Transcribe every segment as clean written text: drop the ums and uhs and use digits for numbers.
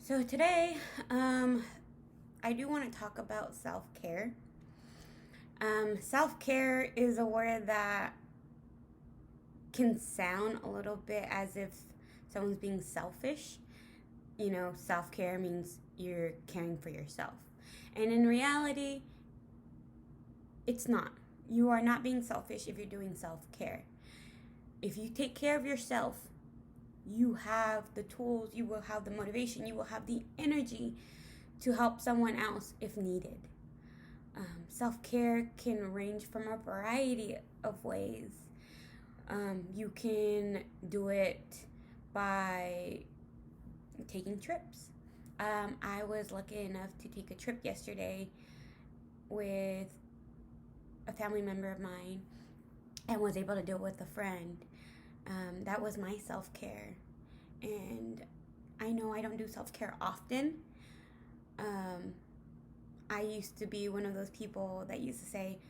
So today, I do want to talk about self-care. Self-care is a word that can sound a little bit as if someone's being selfish. Self-care means you're caring for yourself. And in reality, it's not. You are not being selfish if you're doing self-care. If you take care of yourself, you have the tools, you will have the motivation, you will have the energy to help someone else if needed. Self care can range from a variety of ways. You can do it by taking trips. I was lucky enough to take a trip yesterday with a family member of mine and was able to do it with a friend. That was my self care. And I know I don't do self care often. Um, I used to be one of those people that used to say,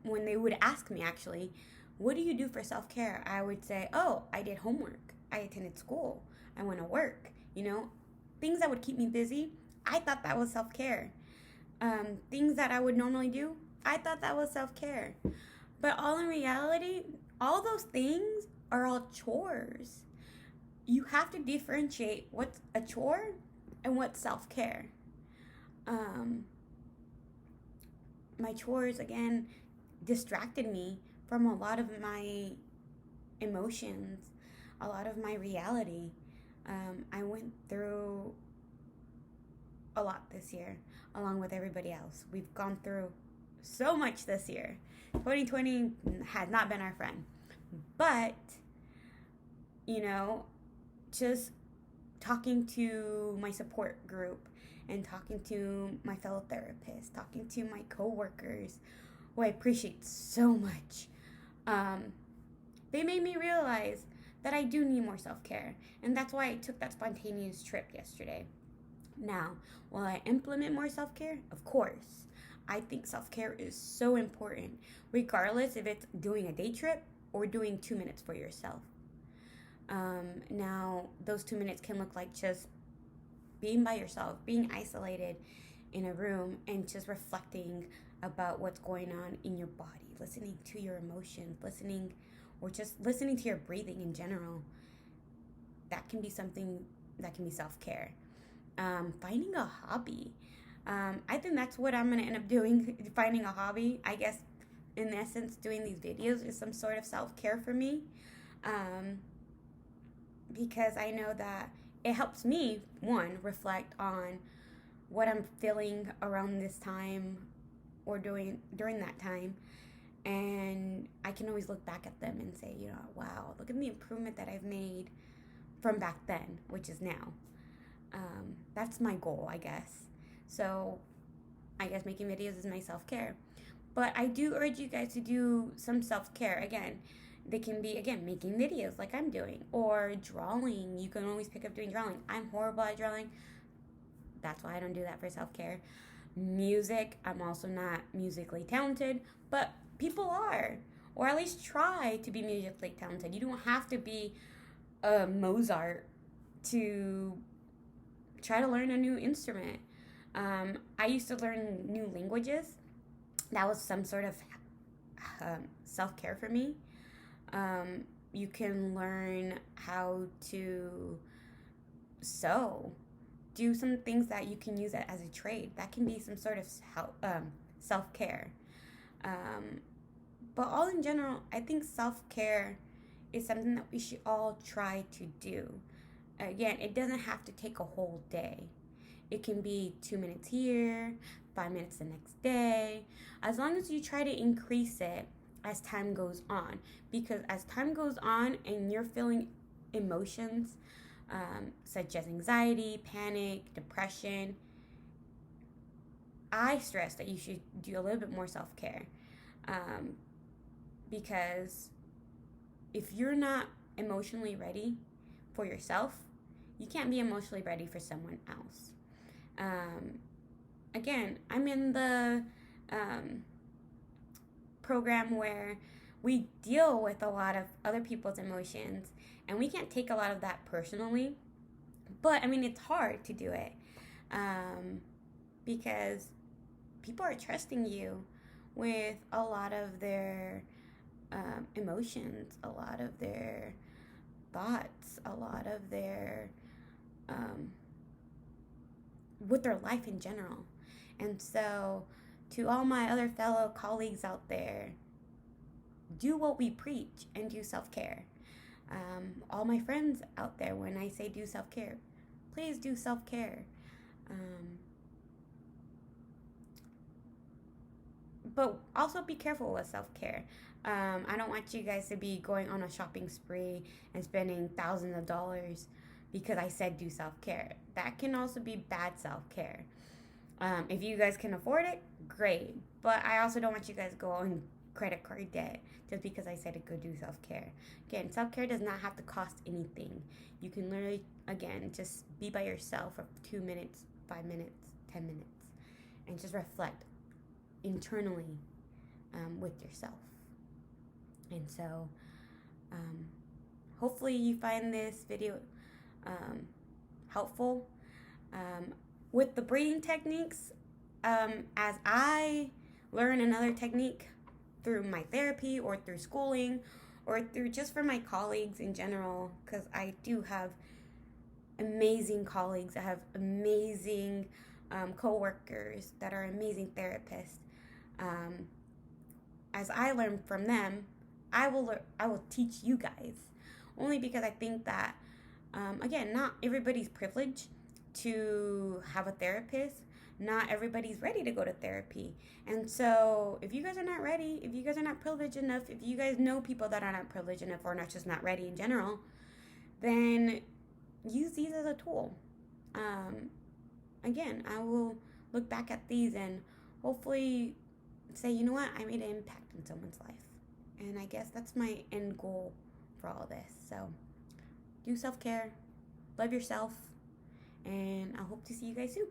when they would ask me actually, what do you do for self care? I would say, oh, I did homework. I attended school. I went to work. Things that would keep me busy. I thought that was self care. Things that I would normally do, I thought that was self care. But all in reality, all those things are all chores. You have to differentiate what's a chore and what's self care. Um, my chores, again, distracted me from a lot of my emotions, a lot of my reality. I went through a lot this year, along with everybody else. We've gone through so much this year. 2020 has not been our friend. But, you know, just talking to my support group and talking to my fellow therapists, talking to my coworkers, who I appreciate so much, they made me realize that I do need more self-care. And that's why I took that spontaneous trip yesterday. Now, will I implement more self-care? Of course. I think self-care is so important, regardless if it's doing a day trip or doing 2 minutes for yourself. Now, those 2 minutes can look like just being by yourself, being isolated in a room, and just reflecting about what's going on in your body, listening to your emotions, or just listening to your breathing in general. That can be something that can be self care. Finding a hobby. I think that's what I'm going to end up doing, finding a hobby. I guess, in essence, doing these videos is some sort of self care for me. Um, because I know that it helps me, one, reflect on what I'm feeling around this time or doing during that time. And I can always look back at them and say, wow, look at the improvement that I've made from back then, which is now. That's my goal, I guess. So I guess making videos is my self-care. But I do urge you guys to do some self-care. Again, they can be, again, making videos like I'm doing, or drawing. You can always pick up doing drawing. I'm horrible at drawing. That's why I don't do that for self-care. Music, I'm also not musically talented, but people are. Or at least try to be musically talented. You don't have to be a Mozart to try to learn a new instrument. I used to learn new languages. That was some sort of self-care for me. You can learn how to sew, do some things that you can use as a trade. That can be some sort of self-care. But all in general, I think self-care is something that we should all try to do. Again, it doesn't have to take a whole day. It can be 2 minutes here, 5 minutes the next day, as long as you try to increase it as time goes on. Because as time goes on and you're feeling emotions, such as anxiety, panic, depression, I stress that you should do a little bit more self-care. Because if you're not emotionally ready for yourself, you can't be emotionally ready for someone else. Again, I'm in the program where we deal with a lot of other people's emotions, and we can't take a lot of that personally. But I mean, it's hard to do it because people are trusting you with a lot of their emotions, a lot of their thoughts, a lot of their um, with their life in general. And so, to all my other fellow colleagues out there, do what we preach and do self care. All my friends out there, when I say do self care, please do self care. Um, but also be careful with self care. I don't want you guys to be going on a shopping spree and spending thousands of dollars because I said do self care. That can also be bad self care. If you guys can afford it, great. But I also don't want you guys to go on credit card debt just because I said to go do self care. Again, self care does not have to cost anything. You can literally, again, just be by yourself for 2 minutes, 5 minutes, 10 minutes, and just reflect internally with yourself. And so, hopefully, you find this video helpful. With the breathing techniques, as I learn another technique through my therapy or through schooling or through just for my colleagues in general, because I do have amazing colleagues, I have amazing co-workers that are amazing therapists. As I learn from them, I will teach you guys, only because I think that again, not everybody's privileged to have a therapist. Not everybody's ready to go to therapy. And so, if you guys are not ready, if you guys are not privileged enough, if you guys know people that are not privileged enough or not just not ready in general, then use these as a tool. Again, I will look back at these and hopefully say, you know what, I made an impact in someone's life. And I guess that's my end goal for all this. So, do self care, love yourself, and I hope to see you guys soon.